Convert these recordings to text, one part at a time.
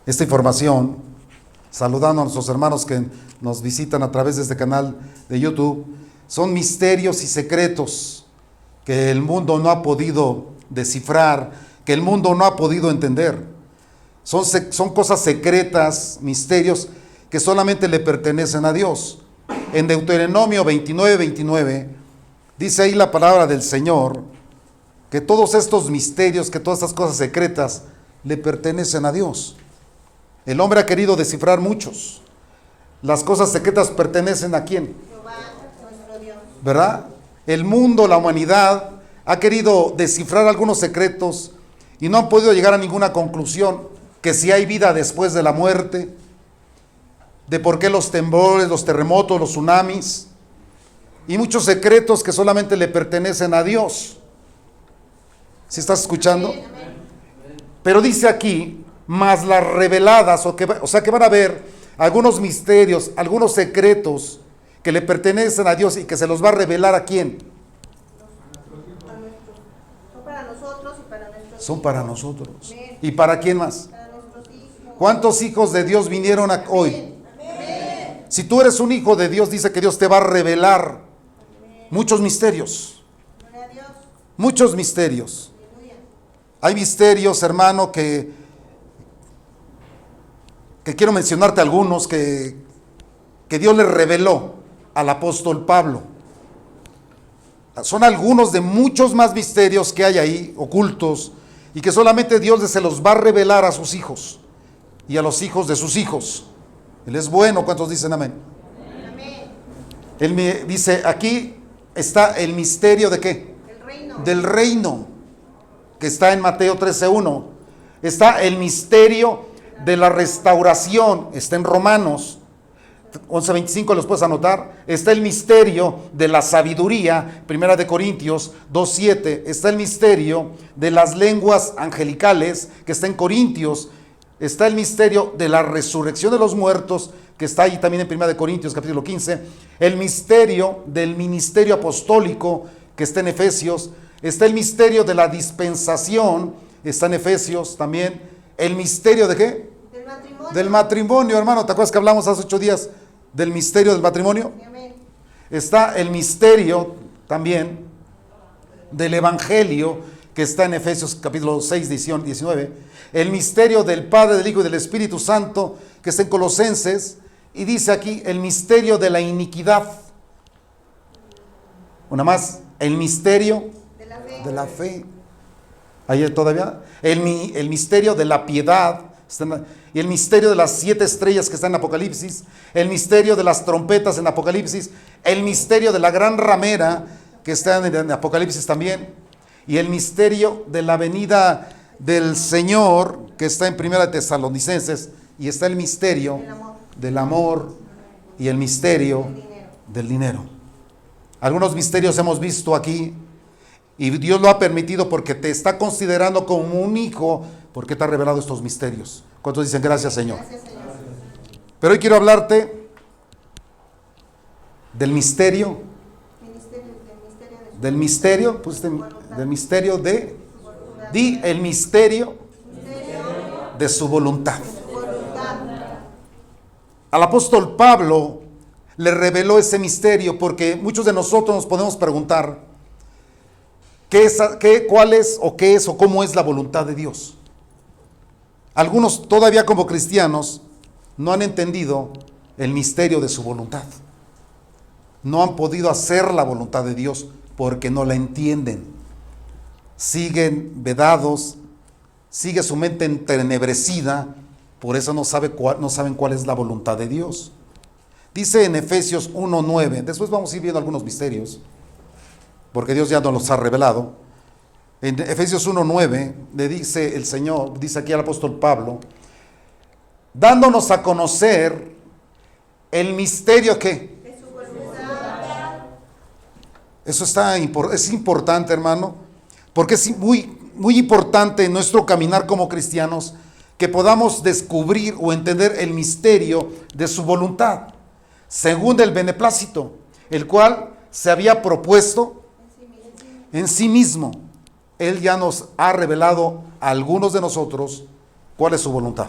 esta información, saludando a nuestros hermanos que nos visitan a través de este canal de YouTube. Son misterios y secretos que el mundo no ha podido descifrar, que el mundo no ha podido entender. Son cosas secretas, misterios que solamente le pertenecen a Dios. En Deuteronomio 29:29 dice ahí la palabra del Señor que todos estos misterios, que todas estas cosas secretas le pertenecen a Dios. El hombre ha querido descifrar muchos. Las cosas secretas pertenecen ¿a quién? Jehová, nuestro Dios. ¿Verdad? El mundo, la humanidad ha querido descifrar algunos secretos y no han podido llegar a ninguna conclusión, que si hay vida después de la muerte, de por qué los temblores, los terremotos, los tsunamis, y muchos secretos que solamente le pertenecen a Dios. ¿Sí estás escuchando? Pero dice aquí, más las reveladas, o sea que van a haber algunos misterios, algunos secretos que le pertenecen a Dios y que se los va a revelar ¿a quién? Son para nosotros y para nuestros Son hijos. para nosotros. Amén. ¿Y para quién más? Para nuestros hijos. ¿Cuántos hijos de Dios vinieron hoy? Amén. Si tú eres un hijo de Dios, dice que Dios te va a revelar muchos misterios. Gloria a Dios. Muchos misterios. Aleluya. Hay misterios, hermano, que quiero mencionarte algunos que Dios le reveló al apóstol Pablo. Son algunos de muchos más misterios que hay ahí, ocultos, y que solamente Dios se los va a revelar a sus hijos y a los hijos de sus hijos. Él es bueno. ¿Cuántos dicen amén? Amén. Él me dice, aquí está el misterio ¿de qué? El reino. Del reino, que está en Mateo 13:1. Está el misterio de la restauración, está en Romanos 11:25, los puedes anotar. Está el misterio de la sabiduría, Primera de Corintios 2:7. Está el misterio de las lenguas angelicales, que está en Corintios. Está el misterio de la resurrección de los muertos, que está ahí también en Primera de Corintios capítulo 15. El misterio del ministerio apostólico, que está en Efesios. Está el misterio de la dispensación, está en Efesios también. El misterio ¿de qué? Del matrimonio. Del matrimonio, hermano. ¿Te acuerdas que hablamos hace 8 días del misterio del matrimonio? Amén. Está el misterio también del evangelio, que está en Efesios capítulo 6, 19. El misterio del Padre, del Hijo y del Espíritu Santo, que está en Colosenses. Y dice aquí el misterio de la iniquidad. Una más, el misterio De la fe. de la fe. Ahí todavía. El misterio de la piedad. Y el misterio de las 7 estrellas que está en Apocalipsis. El misterio de las trompetas en Apocalipsis. El misterio de la gran ramera que está en Apocalipsis también. Y el misterio de la venida del Señor que está en Primera de Tesalonicenses. Y está el misterio del amor y el misterio del dinero. Algunos misterios hemos visto aquí. Y Dios lo ha permitido porque te está considerando como un hijo, porque te ha revelado estos misterios. ¿Cuántos dicen gracias, Señor? Gracias, Señor. Pero hoy quiero hablarte del misterio, Del misterio pues del misterio de, di el misterio de su voluntad. su voluntad. Al apóstol Pablo le reveló ese misterio porque muchos de nosotros nos podemos preguntar cuál es o qué es o cómo es la voluntad de Dios. Algunos todavía como cristianos no han entendido el misterio de su voluntad. No han podido hacer la voluntad de Dios porque no la entienden. Siguen vedados, sigue su mente entenebrecida, por eso no saben cuál es la voluntad de Dios. Dice en Efesios 1:9, después vamos a ir viendo algunos misterios, porque Dios ya nos los ha revelado. En Efesios 1:9 le dice el Señor, dice aquí al apóstol Pablo, dándonos a conocer el misterio que De su voluntad. eso es importante, hermano, porque es muy importante en nuestro caminar como cristianos que podamos descubrir o entender el misterio de su voluntad, según el beneplácito, el cual se había propuesto en sí mismo. Él ya nos ha revelado a algunos de nosotros cuál es su voluntad.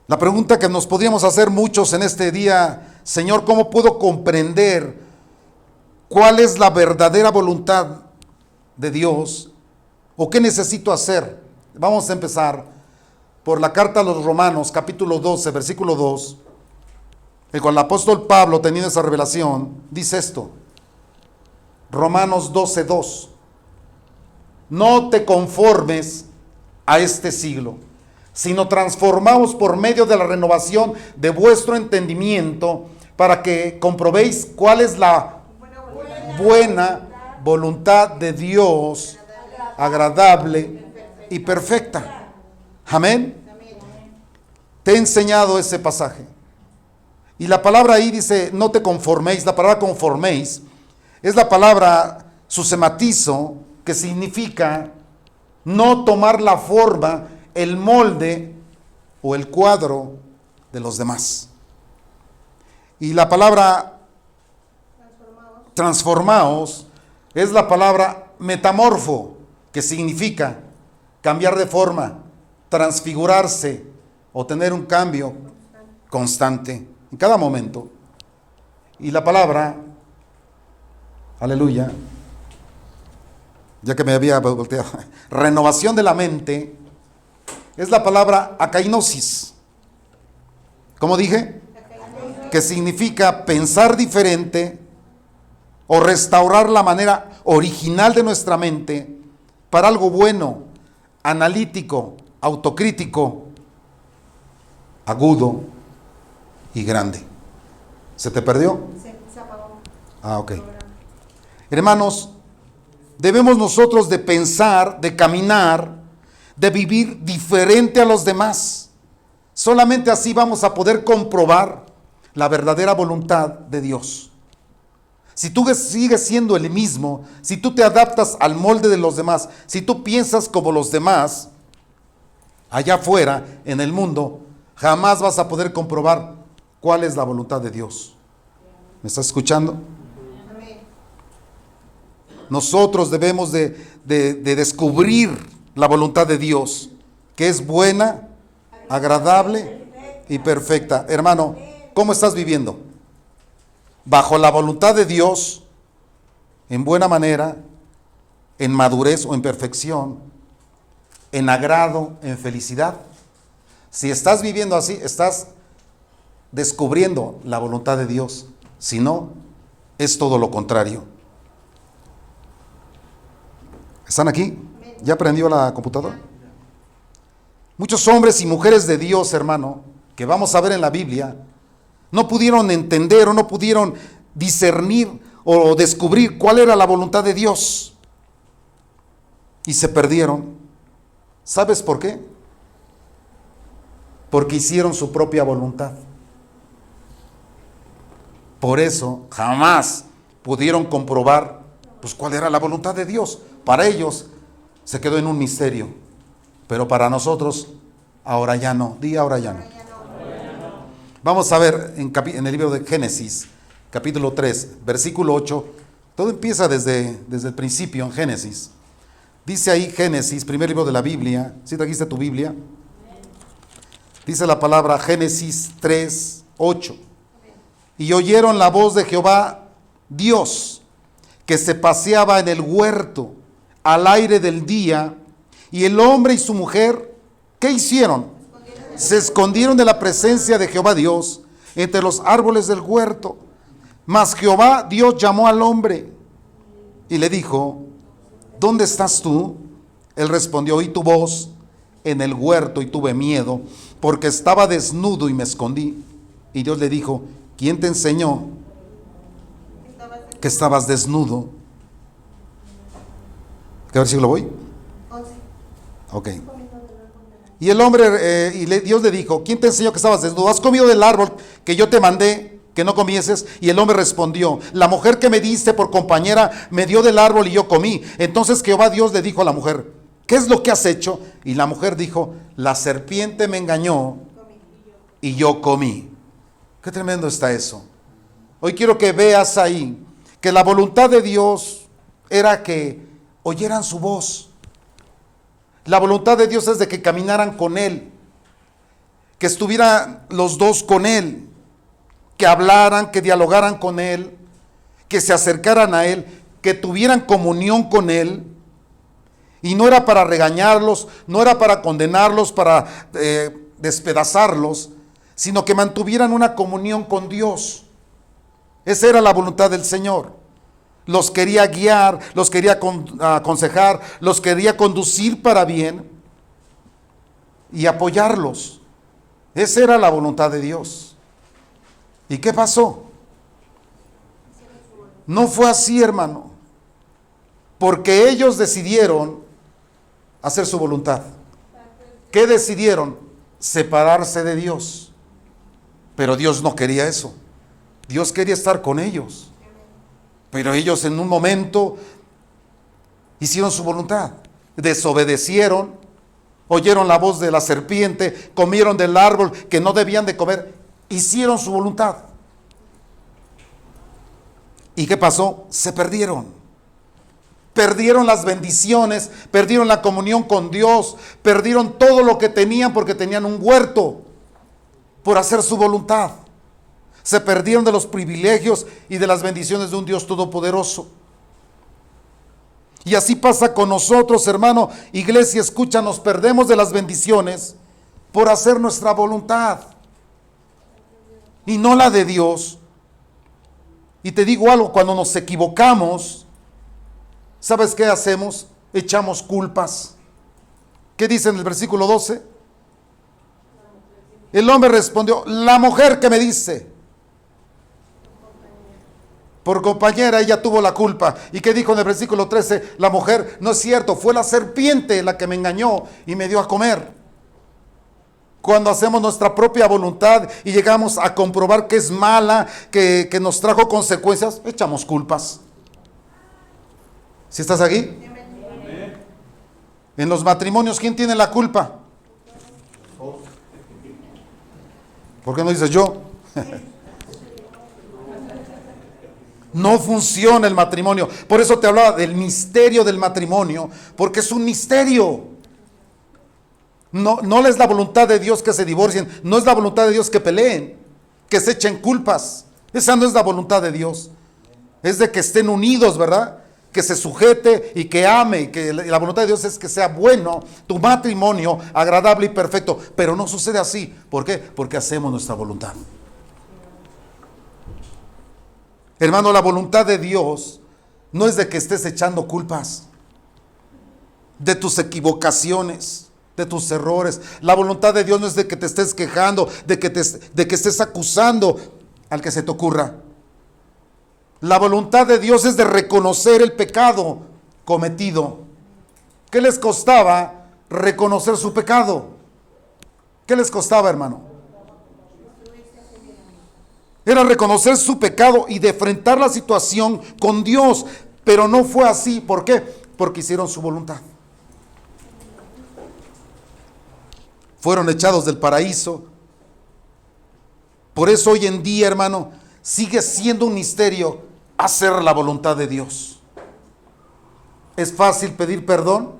La pregunta que nos podríamos hacer muchos en este día: Señor, ¿cómo puedo comprender cuál es la verdadera voluntad de Dios? ¿O qué necesito hacer? Vamos a empezar por la carta a los Romanos, capítulo 12, versículo 2. Con el apóstol Pablo, teniendo esa revelación, dice esto. Romanos 12, 2. No te conformes a este siglo, sino transformaos por medio de la renovación de vuestro entendimiento, para que comprobéis cuál es la buena voluntad de Dios, agradable y perfecta. Amén. Te he enseñado ese pasaje. Y la palabra ahí dice, no te conforméis. La palabra conforméis es la palabra susematizo, que significa no tomar la forma, el molde o el cuadro de los demás. Y la palabra transformaos es la palabra metamorfo, que significa cambiar de forma, transfigurarse o tener un cambio constante en cada momento. Y la palabra, aleluya, ya que me había volteado, renovación de la mente, es la palabra akainosis. ¿Cómo dije? Que significa pensar diferente o restaurar la manera original de nuestra mente para algo bueno, analítico, autocrítico, agudo y grande. ¿Se te perdió? Se apagó. Ah, ok. Hermanos, debemos nosotros de pensar, de caminar, de vivir diferente a los demás. Solamente así vamos a poder comprobar la verdadera voluntad de Dios. Si tú sigues siendo el mismo, si tú te adaptas al molde de los demás, si tú piensas como los demás, allá afuera, en el mundo, jamás vas a poder comprobar cuál es la voluntad de Dios. ¿Me estás escuchando? Amén. Nosotros debemos de descubrir la voluntad de Dios, que es buena, agradable y perfecta. Hermano, ¿cómo estás viviendo? ¿Bajo la voluntad de Dios, en buena manera, en madurez o en perfección, en agrado, en felicidad? Si estás viviendo así, estás descubriendo la voluntad de Dios. Si no, es todo lo contrario. ¿Están aquí? ¿Ya prendió la computadora? Muchos hombres y mujeres de Dios, hermano, que vamos a ver en la Biblia, no pudieron entender o no pudieron discernir o descubrir cuál era la voluntad de Dios. Y se perdieron. ¿Sabes por qué? Porque hicieron su propia voluntad. Por eso jamás pudieron comprobar pues cuál era la voluntad de Dios. Para ellos se quedó en un misterio, pero para nosotros ahora ya no. Di ahora ya no. Vamos a ver en el libro de Génesis, capítulo 3, versículo 8. Todo empieza desde el principio en Génesis. Dice ahí Génesis, primer libro de la Biblia. ¿Sí trajiste tu Biblia? Dice la palabra Génesis 3, 8. Y oyeron la voz de Jehová Dios, que se paseaba en el huerto al aire del día, y el hombre y su mujer, ¿qué hicieron? Se escondieron de la presencia de Jehová Dios entre los árboles del huerto. Mas Jehová Dios llamó al hombre y le dijo, ¿dónde estás tú? Él respondió, oí tu voz en el huerto y tuve miedo, porque estaba desnudo y me escondí. Y Dios le dijo, ¿quién te enseñó que estabas desnudo? ¿Qué versículo voy? 11. Ok. Y el hombre, Dios le dijo, ¿quién te enseñó que estabas desnudo? ¿Has comido del árbol que yo te mandé que no comieses? Y el hombre respondió, la mujer que me diste por compañera me dio del árbol y yo comí. Entonces Jehová Dios le dijo a la mujer, ¿qué es lo que has hecho? Y la mujer dijo, la serpiente me engañó y yo comí. Qué tremendo está eso. Hoy quiero que veas ahí que la voluntad de Dios era que oyeran su voz. La voluntad de Dios es de que caminaran con Él. que estuvieran los dos con él, que hablaran, que dialogaran con él, que se acercaran a él, que tuvieran comunión con él. Y no era para regañarlos, no era para condenarlos, para despedazarlos, sino que mantuvieran una comunión con Dios. Esa era la voluntad del Señor. Los quería guiar, los quería aconsejar, los quería conducir para bien y apoyarlos. Esa era la voluntad de Dios. ¿Y qué pasó? No fue así, hermano, porque ellos decidieron hacer su voluntad. ¿Qué decidieron? Separarse de Dios. Pero Dios no quería eso. Dios quería estar con ellos. Pero ellos en un momento hicieron su voluntad. Desobedecieron, oyeron la voz de la serpiente, comieron del árbol que no debían de comer. Hicieron su voluntad. ¿Y qué pasó? Se perdieron. Perdieron las bendiciones, perdieron la comunión con Dios, perdieron todo lo que tenían porque tenían un huerto por hacer su voluntad. Se perdieron de los privilegios y de las bendiciones de un Dios todopoderoso. Y así pasa con nosotros, hermano. Iglesia, escucha, nos perdemos de las bendiciones por hacer nuestra voluntad y no la de Dios. Y te digo algo, cuando nos equivocamos, ¿sabes qué hacemos? Echamos culpas. ¿Qué dice en el versículo 12? El hombre respondió, la mujer que me dice, por compañera ella tuvo la culpa. ¿Y qué dijo en el versículo 13? La mujer, no es cierto, fue la serpiente la que me engañó y me dio a comer. Cuando hacemos nuestra propia voluntad y llegamos a comprobar que es mala, que nos trajo consecuencias, echamos culpas. ¿Sí estás aquí? Amén. En los matrimonios, ¿quién tiene la culpa? ¿Por qué no dices yo? No funciona el matrimonio. Por eso te hablaba del misterio del matrimonio, porque es un misterio. No es la voluntad de Dios que se divorcien, no es la voluntad de Dios que peleen, que se echen culpas. Esa no es la voluntad de Dios. Es de que estén unidos, ¿verdad? Que se sujete y que ame, y que la voluntad de Dios es que sea bueno tu matrimonio, agradable y perfecto. Pero no sucede así. ¿Por qué? Porque hacemos nuestra voluntad. Hermano, la voluntad de Dios no es de que estés echando culpas de tus equivocaciones, de tus errores. La voluntad de Dios no es de que te estés quejando, de que estés acusando al que se te ocurra. La voluntad de Dios es de reconocer el pecado cometido. ¿Qué les costaba reconocer su pecado? ¿Qué les costaba, hermano? Era reconocer su pecado y de enfrentar la situación con Dios. Pero no fue así. ¿Por qué? Porque hicieron su voluntad. Fueron echados del paraíso. Por eso hoy en día, hermano, sigue siendo un misterio hacer la voluntad de Dios. ¿Es fácil pedir perdón?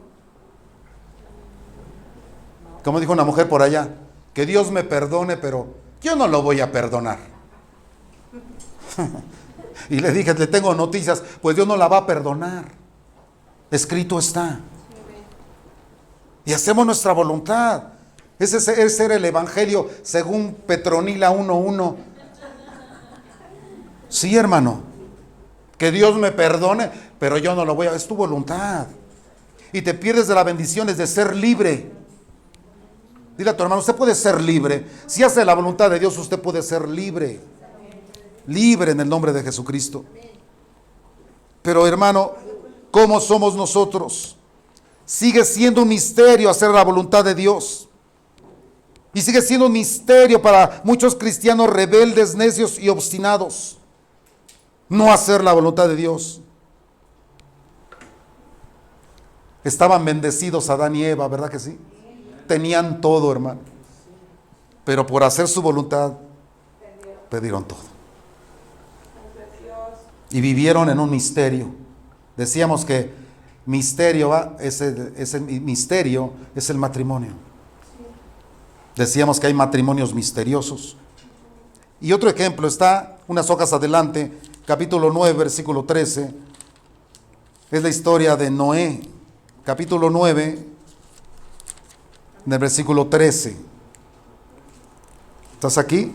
Como dijo una mujer por allá, que Dios me perdone, pero yo no lo voy a perdonar. Y le dije, le tengo noticias, pues Dios no la va a perdonar. Escrito está. Y hacemos nuestra voluntad. Ese era el evangelio según Petronila 1:1. Sí, hermano. Que Dios me perdone, pero yo no lo voy a... Es tu voluntad. Y te pierdes de las bendiciones de ser libre. Dile a tu hermano, usted puede ser libre. Si hace la voluntad de Dios, usted puede ser libre. Libre en el nombre de Jesucristo. Pero hermano, ¿cómo somos nosotros? Sigue siendo un misterio hacer la voluntad de Dios. Y sigue siendo un misterio para muchos cristianos rebeldes, necios y obstinados. No hacer la voluntad de Dios. Estaban bendecidos Adán y Eva, ¿verdad que sí? Tenían todo, hermano. Pero por hacer su voluntad, perdieron todo. Y vivieron en un misterio. Decíamos que misterio ese misterio es el matrimonio. Decíamos que hay matrimonios misteriosos. Y otro ejemplo está unas hojas adelante, capítulo 9, versículo 13. Es la historia de Noé, capítulo 9, del versículo 13. ¿Estás aquí?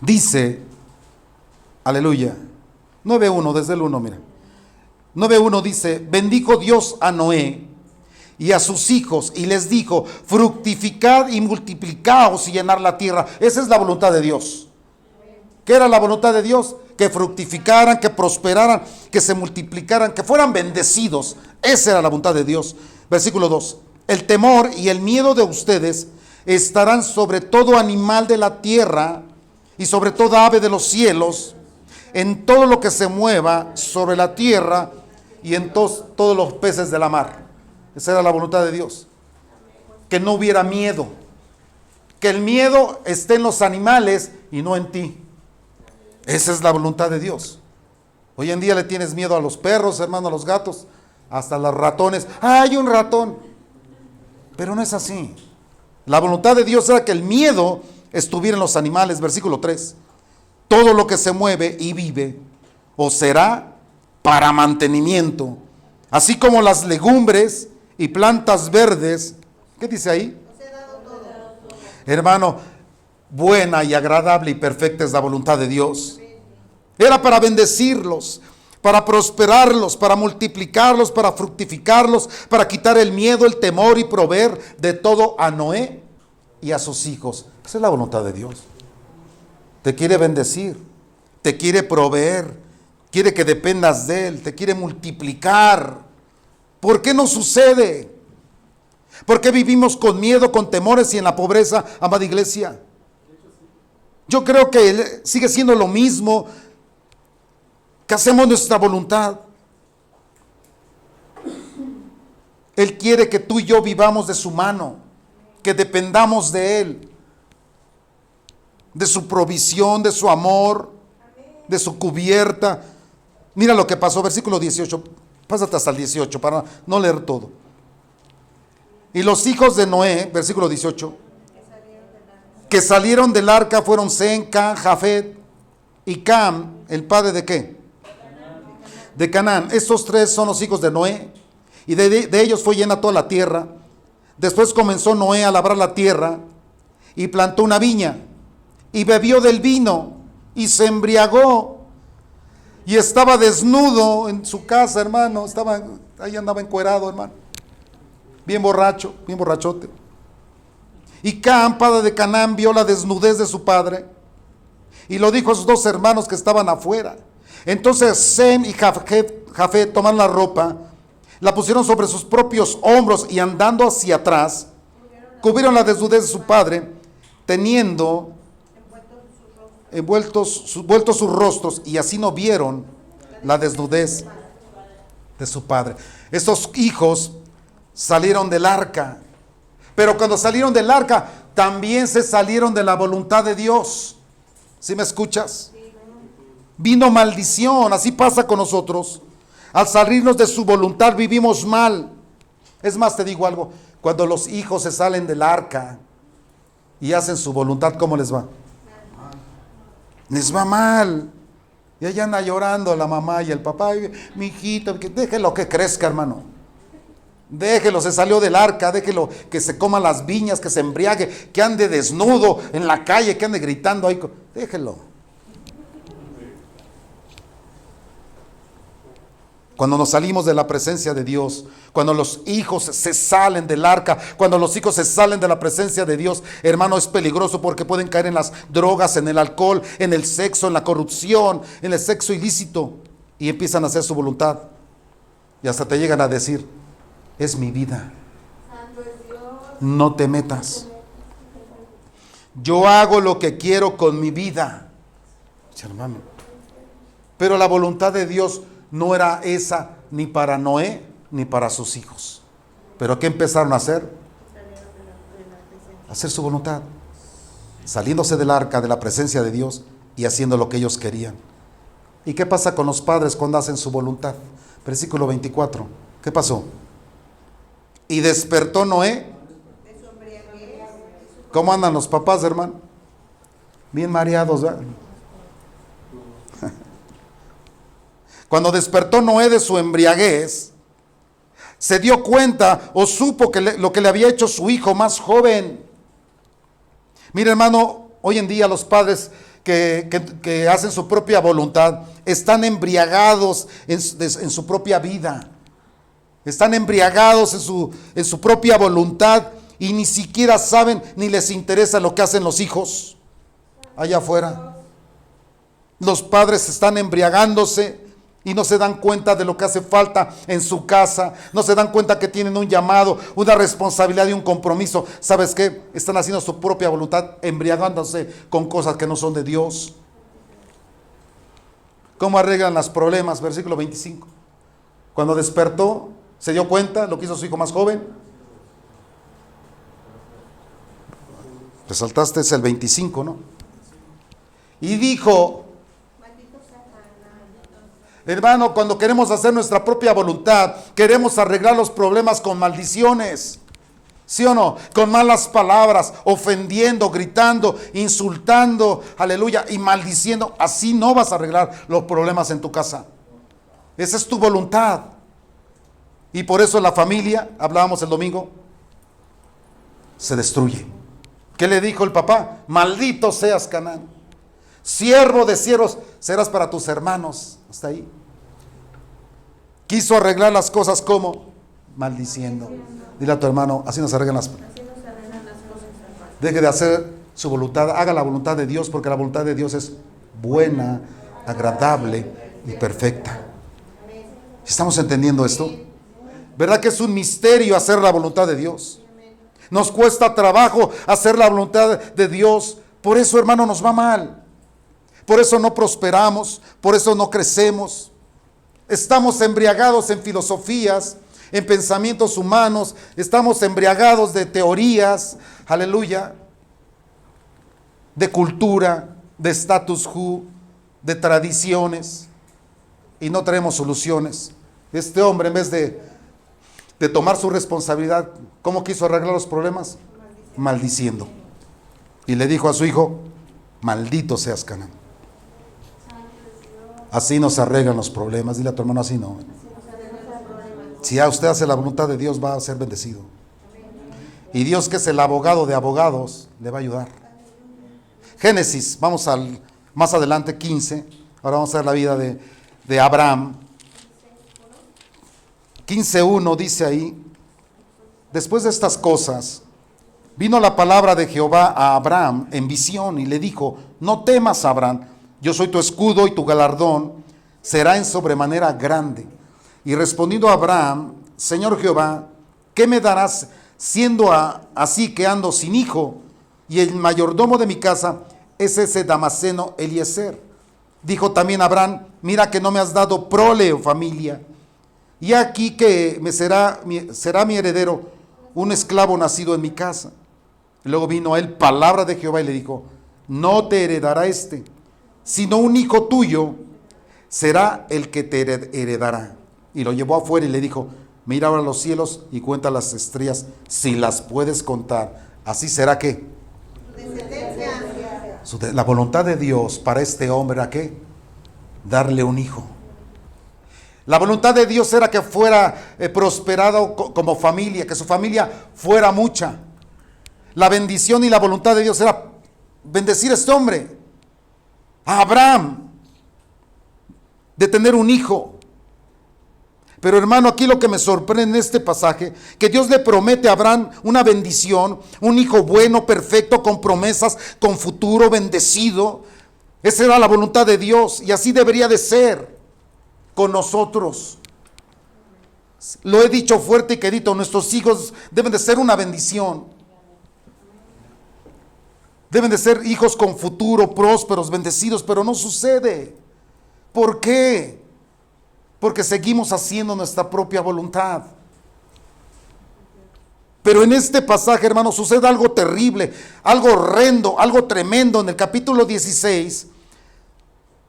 Dice, aleluya, 9.1, desde el 1, mira. 9.1 dice, bendijo Dios a Noé y a sus hijos y les dijo, fructificad y multiplicaos y llenar la tierra. Esa es la voluntad de Dios. ¿Qué era la voluntad de Dios? Que fructificaran, que prosperaran, que se multiplicaran, que fueran bendecidos. Esa era la voluntad de Dios. Versículo 2. El temor y el miedo de ustedes estarán sobre todo animal de la tierra y sobre toda ave de los cielos, en todo lo que se mueva sobre la tierra y en todos los peces de la mar. Esa era la voluntad de Dios. Que no hubiera miedo. Que el miedo esté en los animales y no en ti. Esa es la voluntad de Dios. Hoy en día le tienes miedo a los perros, hermano, a los gatos, hasta a los ratones. ¡Hay un ratón! Pero no es así. La voluntad de Dios era que el miedo estuviera en los animales. Versículo 3. Todo lo que se mueve y vive os será para mantenimiento, así como las legumbres y plantas verdes. ¿Qué dice ahí? Os he dado todo. Hermano, buena y agradable y perfecta es la voluntad de Dios. Era para bendecirlos, para prosperarlos, para multiplicarlos, para fructificarlos, para quitar el miedo, el temor y proveer de todo a Noé y a sus hijos. Esa es la voluntad de Dios. Te quiere bendecir, te quiere proveer, quiere que dependas de Él, te quiere multiplicar. ¿Por qué no sucede? ¿Por qué vivimos con miedo, con temores y en la pobreza, amada iglesia? Yo creo que sigue siendo lo mismo, que hacemos nuestra voluntad. Él quiere que tú y yo vivamos de su mano, que dependamos de Él, de su provisión, de su amor, de su cubierta. Mira lo que pasó, versículo 18, pásate hasta el 18 para no leer todo. Y los hijos de Noé, versículo 18, que salieron del arca fueron Sem, Cam, Jafet y Cam, el padre de ¿qué? De Canaán. Estos tres son los hijos de Noé, y de ellos fue llena toda la tierra. Después comenzó Noé a labrar la tierra y plantó una viña y bebió del vino y se embriagó y estaba desnudo en su casa, hermano. Ahí andaba encuerado, hermano, bien borracho, bien borrachote. Y Cam, padre de Canaán, vio la desnudez de su padre y lo dijo a sus dos hermanos que estaban afuera. Entonces Sem y Jafet tomaron la ropa, la pusieron sobre sus propios hombros y andando hacia atrás, cubrieron la desnudez de su padre, teniendo envueltos sus rostros, y así no vieron la desnudez de su padre. Estos hijos salieron del arca, pero cuando salieron del arca también se salieron de la voluntad de Dios. ¿Sí me escuchas? Vino maldición. Así pasa con nosotros. Al salirnos de su voluntad vivimos mal. Es más, te digo algo, cuando los hijos se salen del arca y hacen su voluntad, ¿cómo les va? Les va mal. Y allá anda llorando la mamá y el papá. Mi hijito, déjelo que crezca, hermano. Déjelo, se salió del arca, déjelo que se coma las viñas, que se embriague, que ande desnudo en la calle, que ande gritando ahí. Déjelo. Cuando nos salimos de la presencia de Dios, cuando los hijos se salen del arca, cuando los hijos se salen de la presencia de Dios, hermano, es peligroso porque pueden caer en las drogas, en el alcohol, en el sexo, en la corrupción, en el sexo ilícito, y empiezan a hacer su voluntad. Y hasta te llegan a decir, es mi vida, no te metas. Yo hago lo que quiero con mi vida, hermano. Pero la voluntad de Dios no era esa ni para Noé ni para sus hijos. ¿Pero qué empezaron a hacer? Hacer su voluntad, saliéndose del arca, de la presencia de Dios, y haciendo lo que ellos querían. ¿Y qué pasa con los padres cuando hacen su voluntad? Versículo 24. ¿Qué pasó? Y despertó Noé ¿Cómo andan los papás, hermano? Bien mareados, ¿verdad? Cuando despertó Noé de su embriaguez, se dio cuenta o supo que lo que le había hecho su hijo más joven. Mire, hermano, hoy en día los padres que hacen su propia voluntad están embriagados en su propia vida. Están embriagados en su propia voluntad y ni siquiera saben ni les interesa lo que hacen los hijos allá afuera. Los padres están embriagándose y no se dan cuenta de lo que hace falta en su casa. No se dan cuenta que tienen un llamado, una responsabilidad y un compromiso. ¿Sabes qué? Están haciendo su propia voluntad, embriagándose con cosas que no son de Dios. ¿Cómo arreglan los problemas? Versículo 25. Cuando despertó, se dio cuenta lo que hizo su hijo más joven. Te saltaste, es el 25, ¿no? Y dijo, hermano, cuando queremos hacer nuestra propia voluntad, queremos arreglar los problemas con maldiciones, ¿sí o no? Con malas palabras, ofendiendo, gritando, insultando, aleluya, y maldiciendo. Así no vas a arreglar los problemas en tu casa. Esa es tu voluntad. Y por eso la familia, hablábamos el domingo, se destruye. ¿Qué le dijo el papá? Maldito seas, Canaán. Siervo de siervos serás para tus hermanos. Hasta ahí. Quiso arreglar las cosas como maldiciendo. Dile a tu hermano, así nos arreglan las cosas. Deje de hacer su voluntad, haga la voluntad de Dios, porque la voluntad de Dios es buena, agradable y perfecta. ¿Estamos entendiendo esto? ¿Verdad que es un misterio hacer la voluntad de Dios? Nos cuesta trabajo hacer la voluntad de Dios. Por eso, hermano, nos va mal. Por eso no prosperamos, por eso no crecemos. Estamos embriagados en filosofías, en pensamientos humanos, estamos embriagados de teorías, aleluya, de cultura, de status quo, de tradiciones, y no traemos soluciones. Este hombre, en vez de tomar su responsabilidad, ¿cómo quiso arreglar los problemas? Maldiciendo. Y le dijo a su hijo, maldito seas, Canaán. Así nos arreglan los problemas. Dile a tu hermano, así no. Si a usted hace la voluntad de Dios, va a ser bendecido. Y Dios, que es el abogado de abogados, le va a ayudar. Génesis, vamos al más adelante, 15. Ahora vamos a ver la vida de Abraham. 15:1 dice ahí: después de estas cosas, vino la palabra de Jehová a Abraham en visión y le dijo: no temas, Abraham, yo soy tu escudo y tu galardón será en sobremanera grande. Y respondiendo a Abraham: Señor Jehová, ¿qué me darás siendo así que ando sin hijo? Y el mayordomo de mi casa es ese Damaseno Eliezer. Dijo también Abraham: mira que no me has dado prole o familia. Y aquí que será mi heredero un esclavo nacido en mi casa. Luego vino a él palabra de Jehová y le dijo: no te heredará sino un hijo tuyo será el que te heredará. Y lo llevó afuera y le dijo: mira ahora los cielos y cuenta las estrellas, si las puedes contar. Así será que la voluntad de Dios para este hombre era que darle un hijo. La voluntad de Dios era que fuera prosperado como familia, que su familia fuera mucha. La bendición y la voluntad de Dios era bendecir a este hombre, a Abraham, de tener un hijo. Pero hermano, aquí lo que me sorprende en este pasaje, que Dios le promete a Abraham una bendición, un hijo bueno, perfecto, con promesas, con futuro, bendecido. Esa era la voluntad de Dios y así debería de ser con nosotros. Lo he dicho fuerte y querido, nuestros hijos deben de ser una bendición. Deben de ser hijos con futuro, prósperos, bendecidos, pero no sucede. ¿Por qué? Porque seguimos haciendo nuestra propia voluntad. Pero en este pasaje, hermanos, sucede algo terrible, algo horrendo, algo tremendo. En el capítulo 16,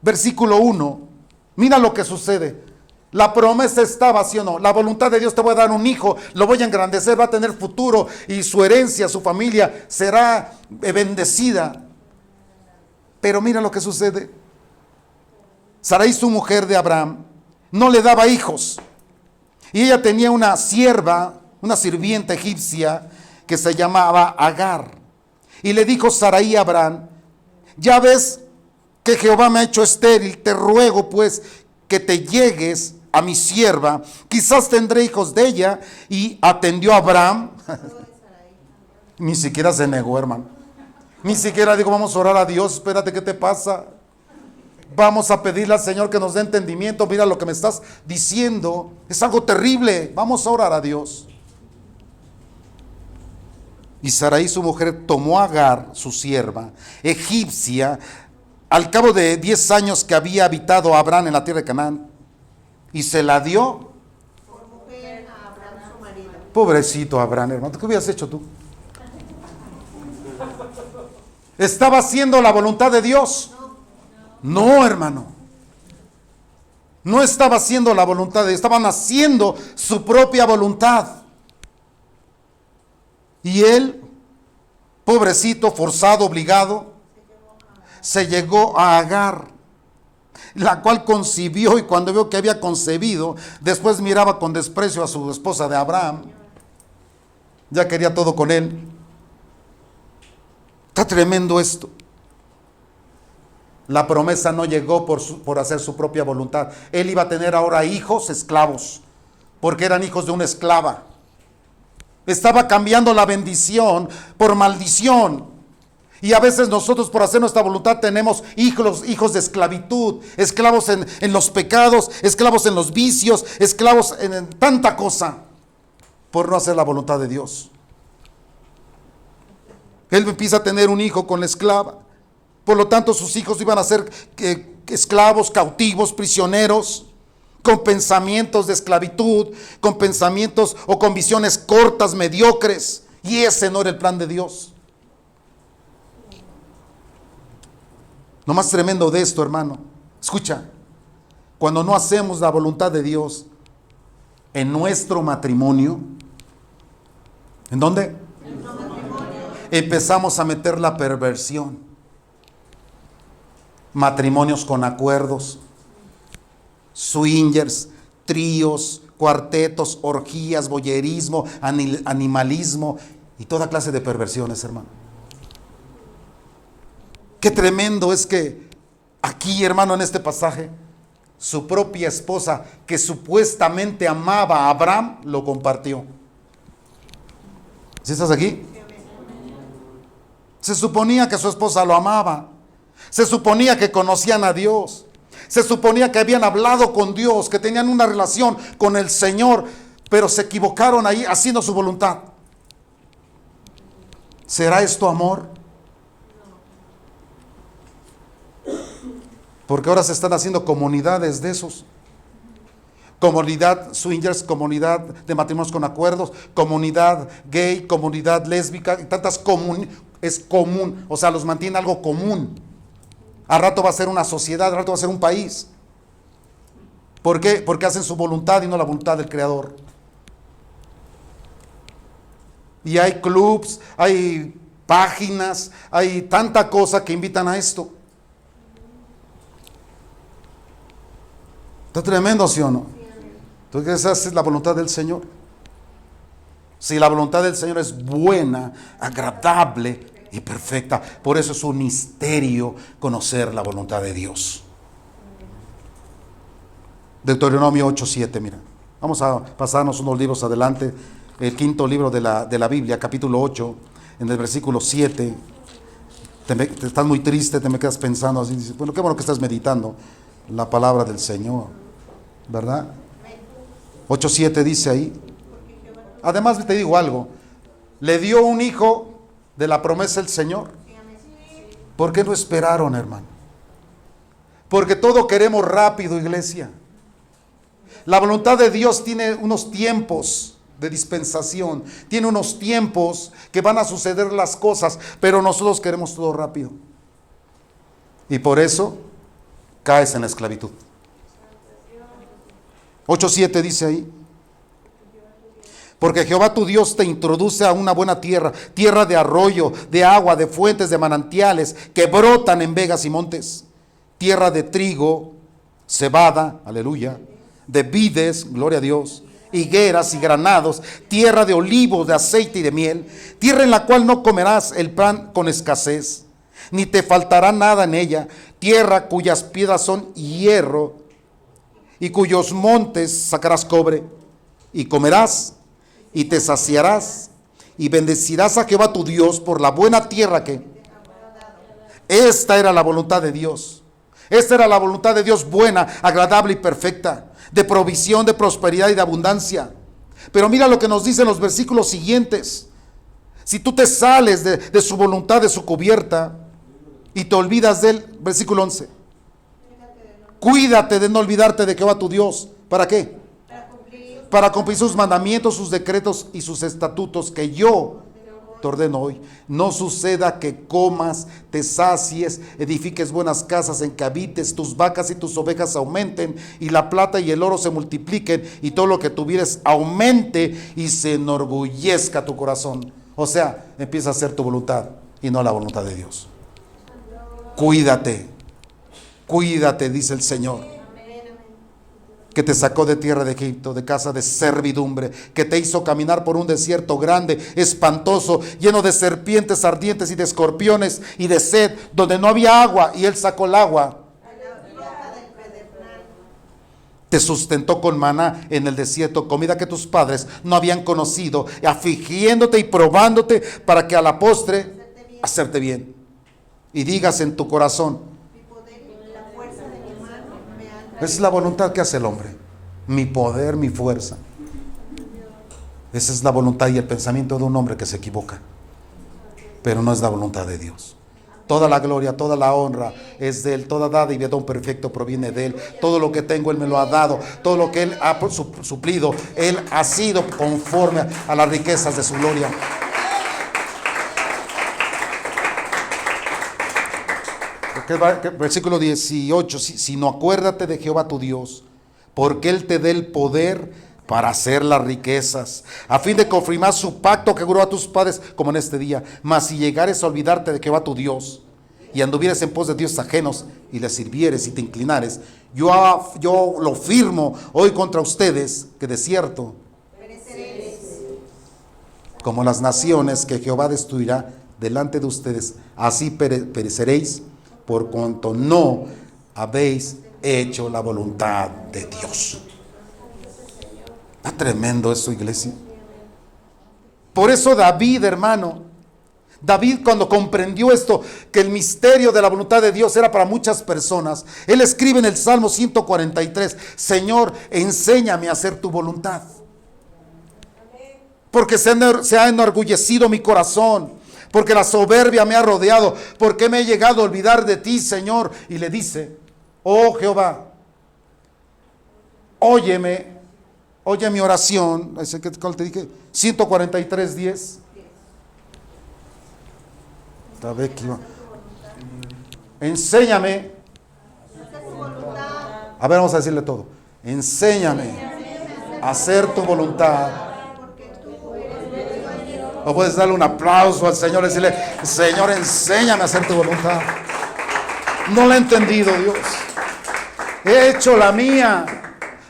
versículo 1, mira lo que sucede. La promesa estaba, ¿sí o no? La voluntad de Dios: te voy a dar un hijo, lo voy a engrandecer, va a tener futuro y su herencia, su familia será bendecida. Pero mira lo que sucede. Sarai, su mujer de Abraham, no le daba hijos. Y ella tenía una sierva, una sirvienta egipcia que se llamaba Agar. Y le dijo Sarai a Abraham: ya ves que Jehová me ha hecho estéril, te ruego pues que te llegues a mi sierva, quizás tendré hijos de ella. Y atendió a Abraham. Ni siquiera se negó, hermano. Ni siquiera digo: vamos a orar a Dios, espérate, ¿qué te pasa? Vamos a pedirle al Señor que nos dé entendimiento. Mira lo que me estás diciendo, es algo terrible, vamos a orar a Dios. Y Sarai, su mujer, tomó a Agar, su sierva egipcia, al cabo de 10 años que había habitado Abraham en la tierra de Canaán, y se la dio por mujer a Abraham su marido. Pobrecito Abraham, hermano, ¿qué hubieras hecho tú? ¿Estaba haciendo la voluntad de Dios? No, hermano. No estaba haciendo la voluntad de Dios, estaban haciendo su propia voluntad. Y él, pobrecito, forzado, obligado, se llegó a Agar, la cual concibió, y cuando vio que había concebido, después miraba con desprecio a su esposa de Abraham. Ya quería todo con él. Está tremendo esto. La promesa no llegó por hacer su propia voluntad. Él iba a tener ahora hijos esclavos, porque eran hijos de una esclava. Estaba cambiando la bendición por maldición. Y a veces nosotros, por hacer nuestra voluntad, tenemos hijos de esclavitud, esclavos en los pecados, esclavos en los vicios, esclavos en tanta cosa, por no hacer la voluntad de Dios. Él empieza a tener un hijo con la esclava. Por lo tanto, sus hijos iban a ser esclavos, cautivos, prisioneros, con pensamientos de esclavitud, con pensamientos o con visiones cortas, mediocres. Y ese no era el plan de Dios. Lo más tremendo de esto, hermano, escucha: cuando no hacemos la voluntad de Dios en nuestro matrimonio, ¿en dónde? En nuestro matrimonio. Empezamos a meter la perversión. Matrimonios con acuerdos, swingers, tríos, cuartetos, orgías, voyerismo, animalismo y toda clase de perversiones, hermano. Qué tremendo es que aquí, hermano, en este pasaje, su propia esposa, que supuestamente amaba a Abraham, lo compartió. ¿Sí estás aquí? Se suponía que su esposa lo amaba. Se suponía que conocían a Dios. Se suponía que habían hablado con Dios, que tenían una relación con el Señor, pero se equivocaron ahí haciendo su voluntad. ¿Será esto amor? Porque ahora se están haciendo comunidades de esos. Comunidad swingers, comunidad de matrimonios con acuerdos, comunidad gay, comunidad lésbica, y tantas es común, o sea, los mantiene algo común. Al rato va a ser una sociedad, al rato va a ser un país. ¿Por qué? Porque hacen su voluntad y no la voluntad del Creador. Y hay clubs, hay páginas, hay tanta cosa que invitan a esto. Está tremendo, ¿sí o no? Entonces esa es la voluntad del Señor. Si la voluntad del Señor es buena, agradable y perfecta, por eso es un misterio conocer la voluntad de Dios. Deuteronomio 8:7, mira. Vamos a pasarnos unos libros adelante. El quinto libro de la Biblia, capítulo 8, en el versículo 7. Te estás muy triste, te me quedas pensando así. Dices, bueno, qué bueno que estás meditando la palabra del Señor, ¿verdad? 8:7 dice ahí. Además te digo algo, le dio un hijo de la promesa el Señor. ¿Por qué no esperaron, hermano? Porque todo queremos rápido, iglesia. La voluntad de Dios tiene unos tiempos de dispensación, tiene unos tiempos que van a suceder las cosas, pero nosotros queremos todo rápido. Y por eso caes en la esclavitud. 8:7 dice ahí. Porque Jehová tu Dios te introduce a una buena tierra, tierra de arroyo, de agua, de fuentes, de manantiales, que brotan en vegas y montes. Tierra de trigo, cebada, aleluya, de vides, gloria a Dios, higueras y granados, tierra de olivos, de aceite y de miel, tierra en la cual no comerás el pan con escasez, ni te faltará nada en ella, tierra cuyas piedras son hierro, y cuyos montes sacarás cobre, y comerás, y te saciarás, y bendecirás a Jehová tu Dios por la buena tierra que... Esta era la voluntad de Dios. Esta era la voluntad de Dios buena, agradable y perfecta, de provisión, de prosperidad y de abundancia. Pero mira lo que nos dicen los versículos siguientes. Si tú te sales de su voluntad, de su cubierta, y te olvidas de él, versículo 11. Cuídate de no olvidarte de Jehová tu Dios. ¿Para qué? Para cumplir sus mandamientos, sus decretos y sus estatutos que yo te ordeno hoy. No suceda que comas, te sacies, edifiques buenas casas en que habites, tus vacas y tus ovejas aumenten, y la plata y el oro se multipliquen, y todo lo que tuvieres aumente, y se enorgullezca tu corazón. O sea, empieza a hacer tu voluntad y no la voluntad de Dios. Cuídate, cuídate, dice el Señor, que te sacó de tierra de Egipto, de casa de servidumbre, que te hizo caminar por un desierto grande, espantoso, lleno de serpientes ardientes y de escorpiones y de sed, donde no había agua, y él sacó el agua. Te sustentó con maná en el desierto, comida que tus padres no habían conocido, afligiéndote y probándote para que a la postre hacerte bien. Y digas en tu corazón: esa es la voluntad que hace el hombre. Mi poder, mi fuerza. Esa es la voluntad y el pensamiento de un hombre que se equivoca. Pero no es la voluntad de Dios. Toda la gloria, toda la honra es de Él. Toda dádiva y don perfecto proviene de Él. Todo lo que tengo Él me lo ha dado. Todo lo que Él ha suplido, Él ha sido conforme a las riquezas de su gloria. Versículo 18, sino acuérdate de Jehová tu Dios, porque Él te dé el poder para hacer las riquezas, a fin de confirmar su pacto que juró a tus padres, como en este día. Mas si llegares a olvidarte de Jehová tu Dios, y anduvieres en pos de dioses ajenos, y les sirvieres y te inclinares, yo lo firmo hoy contra ustedes, que de cierto, como las naciones que Jehová destruirá delante de ustedes, así pereceréis, por cuanto no habéis hecho la voluntad de Dios. Está tremendo eso, iglesia. Por eso David, hermano, David, cuando comprendió esto, que el misterio de la voluntad de Dios era para muchas personas, él escribe en el Salmo 143: Señor, enséñame a hacer tu voluntad, porque se ha enorgullecido mi corazón, porque la soberbia me ha rodeado, porque me he llegado a olvidar de ti, Señor. Y le dice: oh Jehová, óyeme, oye mi oración. ¿Cuál te dije? 143:10. Enséñame. A ver, vamos a decirle todo. Enséñame a hacer tu voluntad. O puedes darle un aplauso al Señor y decirle: Señor, enséñame a hacer tu voluntad. No la he entendido, Dios. He hecho la mía.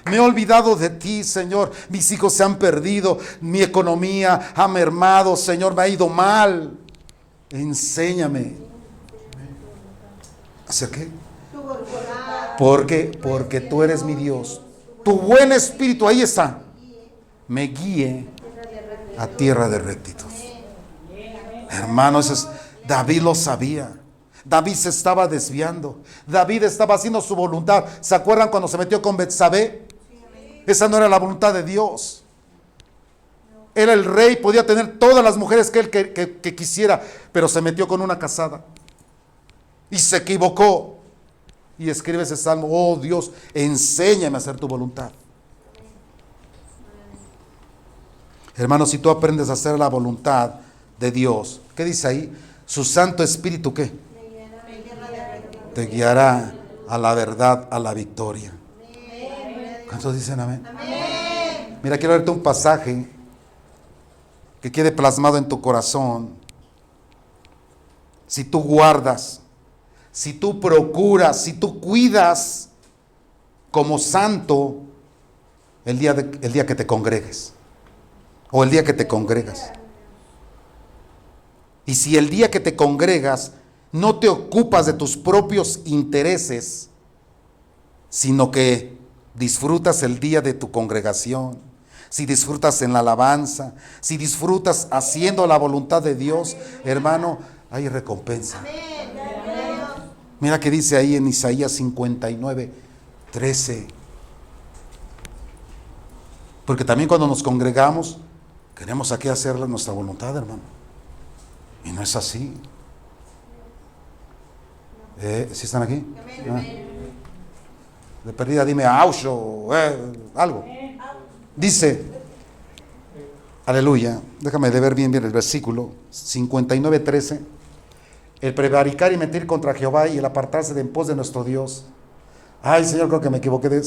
Me he olvidado de ti, Señor. Mis hijos se han perdido. Mi economía ha mermado, Señor. Me ha ido mal. Enséñame. ¿Hacia qué? Porque tú eres mi Dios. Tu buen espíritu, ahí está, me guíe a tierra de rectitud. Hermanos, David lo sabía. David se estaba desviando. David estaba haciendo su voluntad. ¿Se acuerdan cuando se metió con Betsabé? Esa no era la voluntad de Dios. Era el rey, podía tener todas las mujeres que él que quisiera, pero se metió con una casada y se equivocó. Y escribe ese salmo: oh Dios, enséñame a hacer tu voluntad. Hermanos, si tú aprendes a hacer la voluntad de Dios, ¿qué dice ahí? Su Santo Espíritu, ¿qué? Te guiará a la verdad, a la victoria. ¿Cuántos dicen amén? Amén. Mira, quiero leerte un pasaje que quede plasmado en tu corazón. Si tú guardas, si tú procuras, si tú cuidas como santo el día que te congregues, o el día que te congregas. Y si el día que te congregas no te ocupas de tus propios intereses, sino que disfrutas el día de tu congregación, si disfrutas en la alabanza, si disfrutas haciendo la voluntad de Dios, hermano, hay recompensa. Mira que dice ahí en Isaías 59:13. Porque también cuando nos congregamos, queremos aquí hacer nuestra voluntad, hermano. Y no es así. ¿Sí están aquí? Ah. De perdida dime ouch o algo. Dice, aleluya, déjame de ver bien el versículo 59:13. El prevaricar y mentir contra Jehová y el apartarse de en pos de nuestro Dios. Ay, Señor, creo que me equivoqué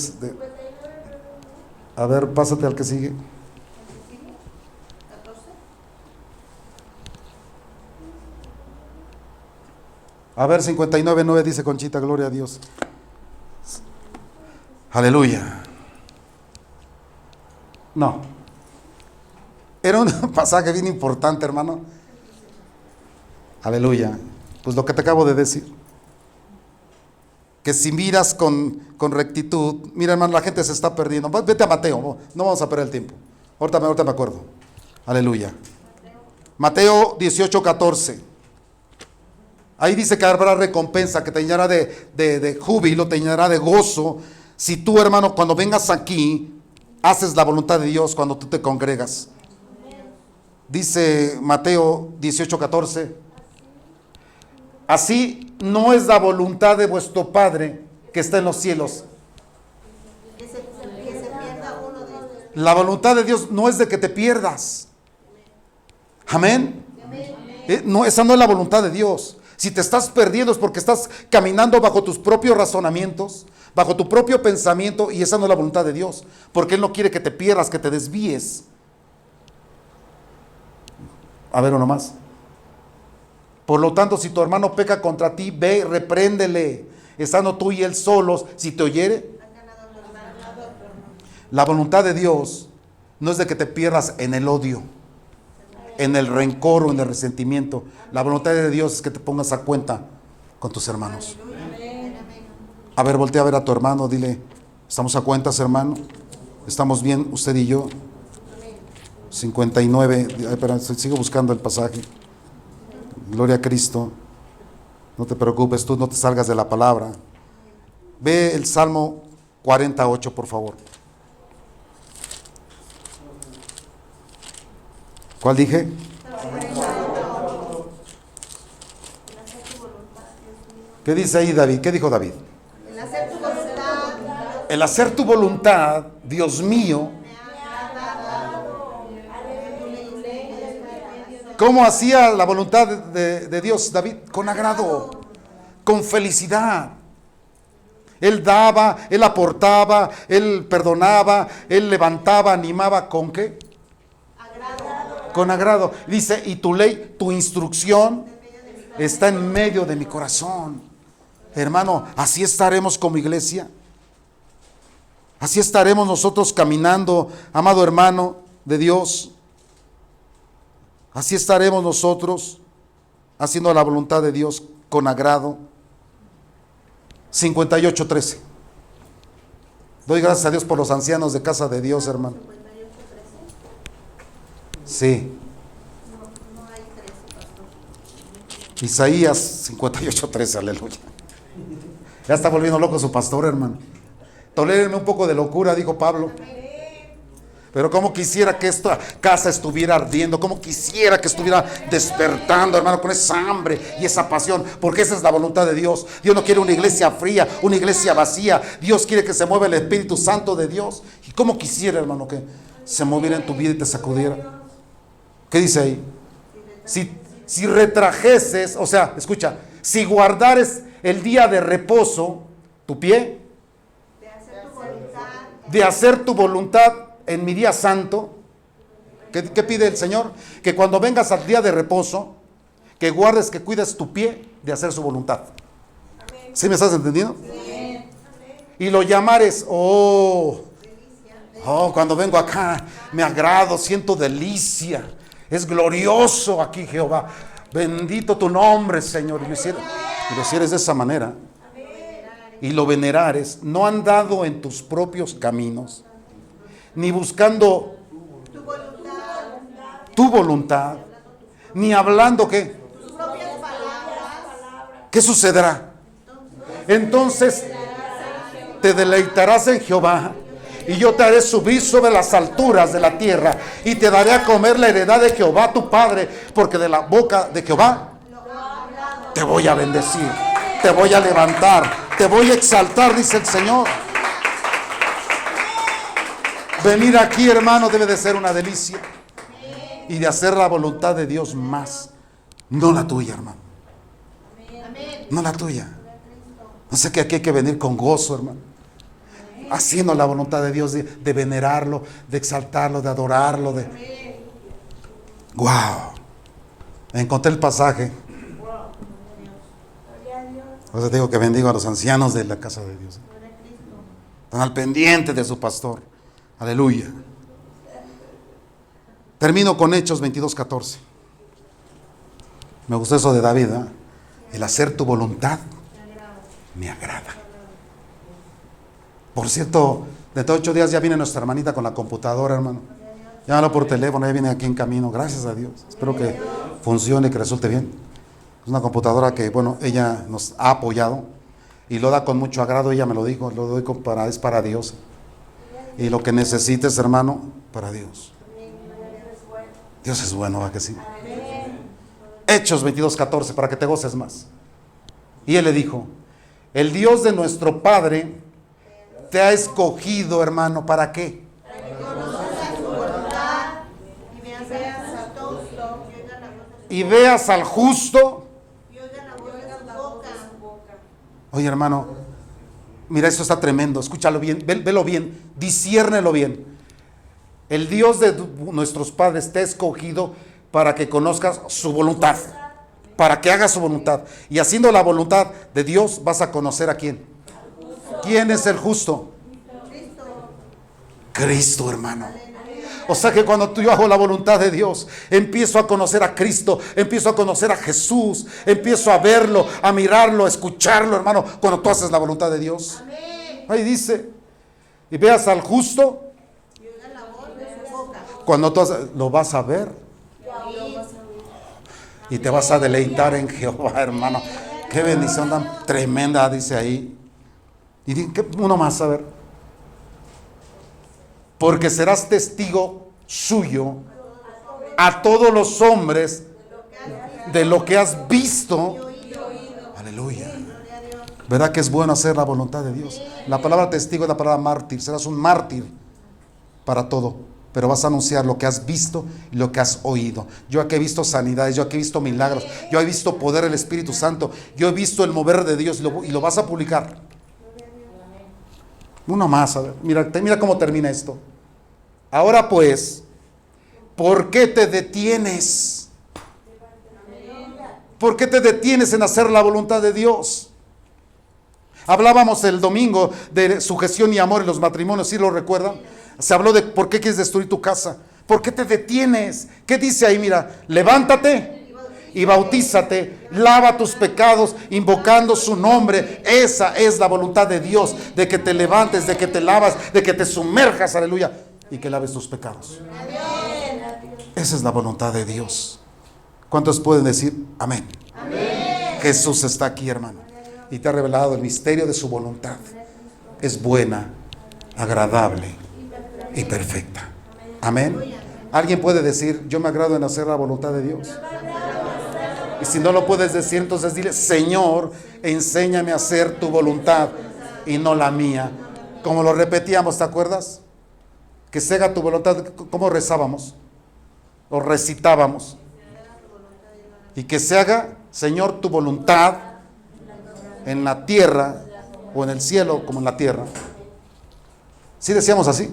A ver, pásate al que sigue. 14. A ver, 59:9 dice Conchita, gloria a Dios. Aleluya. No. Era un pasaje bien importante, hermano. Aleluya. Pues lo que te acabo de decir. Que si miras con rectitud, mira, hermano, la gente se está perdiendo. Vete a Mateo, no vamos a perder el tiempo. Ahorita me acuerdo. Aleluya. Mateo 18:14. Ahí dice que habrá recompensa, que te llenará de júbilo, te llenará de gozo. Si tú, hermano, cuando vengas aquí, haces la voluntad de Dios cuando tú te congregas. Dice Mateo 18:14. Así no es la voluntad de vuestro Padre que está en los cielos. Que se pierda uno de ellos. La voluntad de Dios no es de que te pierdas. Amén. No, esa no es la voluntad de Dios. Si te estás perdiendo es porque estás caminando bajo tus propios razonamientos, bajo tu propio pensamiento, y esa no es la voluntad de Dios, porque Él no quiere que te pierdas, que te desvíes. A ver, uno más. Por lo tanto, si tu hermano peca contra ti, ve y repréndele, estando tú y él solos. Si te oyere, la voluntad de Dios no es de que te pierdas en el odio, en el rencor o en el resentimiento. La voluntad de Dios es que te pongas a cuenta con tus hermanos. A ver, voltea a ver a tu hermano, dile, ¿estamos a cuentas, hermano? ¿Estamos bien usted y yo? 59, espera, sigo buscando el pasaje. Gloria a Cristo. No te preocupes, tú no te salgas de la palabra. Ve el Salmo 48, por favor. ¿Cuál dije? ¿Qué dice ahí David? ¿Qué dijo David? El hacer tu voluntad. El hacer tu voluntad, Dios mío. ¿Cómo hacía la voluntad de Dios David? Con agrado, con felicidad. Él daba, él aportaba, él perdonaba, él levantaba, animaba. ¿Con qué? Con agrado. Dice, y tu ley, tu instrucción está en medio de mi corazón. Hermano, así estaremos como iglesia. Así estaremos nosotros caminando, amado hermano de Dios. Así estaremos nosotros haciendo la voluntad de Dios con agrado. 58:13. Doy gracias a Dios por los ancianos de casa de Dios, hermano. Sí. No hay 13, pastor. Isaías 58:13, aleluya. Ya está volviendo loco su pastor, hermano. Tolérenme un poco de locura, dijo Pablo. Pero como quisiera que esta casa estuviera ardiendo, como quisiera que estuviera despertando, hermano, con esa hambre y esa pasión, porque esa es la voluntad de Dios. Dios no quiere una iglesia fría, una iglesia vacía. Dios quiere que se mueva el Espíritu Santo de Dios. Y como quisiera, hermano, que se moviera en tu vida y te sacudiera. ¿Qué dice ahí? Si retrajeses, o sea, escucha, si guardares el día de reposo, tu pie, de hacer tu voluntad en mi día santo. ¿Qué pide el Señor? Que cuando vengas al día de reposo, que guardes, que cuides tu pie de hacer su voluntad. ¿Sí me estás entendiendo? Sí. Y lo llamares, cuando vengo acá, me agrado, siento delicia. Es glorioso aquí, Jehová. Bendito tu nombre, Señor. Y lo hicieres de esa manera. Y lo venerares, no andado en tus propios caminos, ni buscando tu voluntad, ni hablando ¿qué? Tus propias palabras. ¿Qué sucederá? Entonces te deleitarás en Jehová, y yo te haré subir sobre las alturas de la tierra, y te daré a comer la heredad de Jehová tu Padre, porque de la boca de Jehová te voy a bendecir, te voy a levantar, te voy a exaltar, dice el Señor. Venir aquí, hermano, debe de ser una delicia, y de hacer la voluntad de Dios más, no la tuya, hermano, no la tuya. No sé que aquí hay que venir con gozo, hermano, haciendo la voluntad de Dios, de venerarlo, de exaltarlo, de adorarlo, wow. Encontré el pasaje. Por eso digo que bendigo a los ancianos de la casa de Dios. Están al pendiente de su pastor. Aleluya. Termino con Hechos 22:14. Me gustó eso de David, ¿eh? El hacer tu voluntad me agrada. Por cierto, dentro de 8 días ya viene nuestra hermanita con la computadora, hermano. Llámalo por teléfono, ya viene aquí en camino. Gracias a Dios. Espero que funcione, que resulte bien. Es una computadora que, bueno, ella nos ha apoyado y lo da con mucho agrado. Ella me lo dijo, lo doy es para Dios. Y lo que necesites, hermano, para Dios. Dios es bueno, ¿va que sí? Hechos 22:14, para que te goces más. Y él le dijo: el Dios de nuestro Padre te ha escogido, hermano, ¿para qué? Para que conozcas su voluntad y veas al justo Y veas al justo. y oigas la voz de su boca. Oye, hermano, mira, esto está tremendo. Escúchalo bien, velo bien, disciérnelo bien. El Dios de nuestros padres te ha escogido para que conozcas su voluntad, para que hagas su voluntad. Y haciendo la voluntad de Dios vas a conocer a quién. ¿Quién es el justo? Cristo, hermano. O sea que cuando yo hago la voluntad de Dios, empiezo a conocer a Cristo, empiezo a conocer a Jesús, empiezo a verlo, a mirarlo, a escucharlo, hermano, cuando tú haces la voluntad de Dios. Ahí dice, y veas al justo. Cuando tú lo vas a ver y te vas a deleitar en Jehová, hermano. Qué bendición tan tremenda, dice ahí. Y uno más, a ver. Porque serás testigo suyo a todos los hombres de lo que has visto. Aleluya. ¿Verdad que es bueno hacer la voluntad de Dios? La palabra testigo es la palabra mártir. Serás un mártir para todo. Pero vas a anunciar lo que has visto y lo que has oído. Yo aquí he visto sanidades, yo aquí he visto milagros, yo he visto poder del Espíritu Santo, yo he visto el mover de Dios y lo vas a publicar. Uno más, a ver, mira cómo termina esto. Ahora pues, ¿por qué te detienes? ¿Por qué te detienes en hacer la voluntad de Dios? Hablábamos el domingo de sujeción y amor en los matrimonios, ¿sí lo recuerdan? Se habló de por qué quieres destruir tu casa. ¿Por qué te detienes? ¿Qué dice ahí? Mira, levántate y bautízate, lava tus pecados invocando su nombre. Esa es la voluntad de Dios, de que te levantes, de que te lavas, de que te sumerjas, aleluya, y que laves tus pecados. Esa es la voluntad de Dios. ¿Cuántos pueden decir amén? Amén. Jesús está aquí, hermano, y te ha revelado el misterio de su voluntad. Es buena, agradable y perfecta. Amén. ¿Alguien puede decir, yo me agrado en hacer la voluntad de Dios? Y si no lo puedes decir, entonces dile, Señor, enséñame a hacer tu voluntad y no la mía. Como lo repetíamos, ¿te acuerdas? Que se haga tu voluntad. ¿Cómo rezábamos? O recitábamos. Y que se haga, Señor, tu voluntad en la tierra o en el cielo como en la tierra. ¿Sí decíamos así?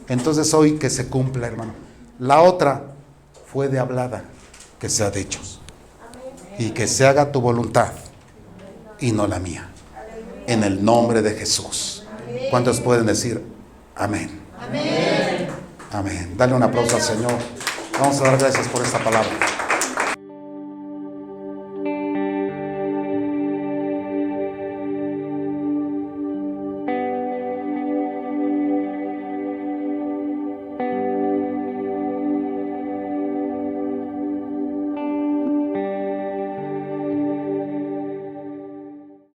Entonces hoy que se cumpla, hermano. La otra fue de hablada, que sea de hechos. Y que se haga tu voluntad y no la mía. En el nombre de Jesús. ¿Cuántos pueden decir amén? Amén. Amén. Dale un aplauso al Señor. Vamos a dar gracias por esta palabra.